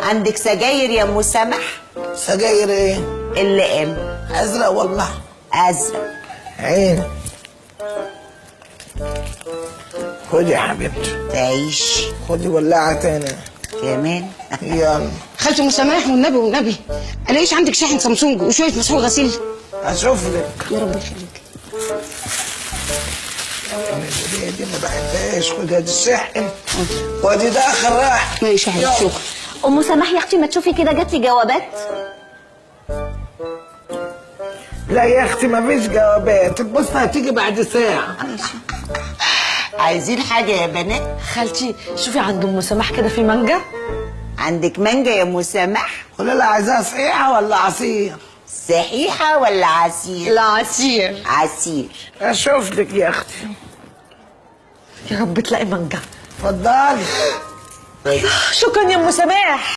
عندك سجاير يا ام سمح؟ سجاير ايه؟ اللي ام ازرق ولا ازرق؟ عين. خدي يا حبيبتي. تعيش. خدي ولاعة تاني كمان. يلا. خالتي ام سماح والنبي والنبي، الاقيش عندك شاحن سامسونج وشويه مسحوق غسيل؟ اشوف لك. يا رب يخليك. دي ما بحبهاش. خدي ادي الشحن وادي ده اخر راح. ماشي يا حبيبتي، شكرا. ام سماح يا اختي ما تشوفي كده جات لي جوابات. لا يا اختي ما فيش جوابات، البوسطة هتيجي بعد ساعة. عايزين حاجه يا بنات؟ خالتي شوفي عند ام سماح كده في مانجا. عندك مانجا يا ام سماح؟ قولي لها عايزاها صحيحة ولا عصير؟ صحيحه ولا عصير؟ لا عصير. عصير. اشوف لك يا اختي. يا رب تلاقي مانجا. اتفضلي. شكرا يا ام سماح.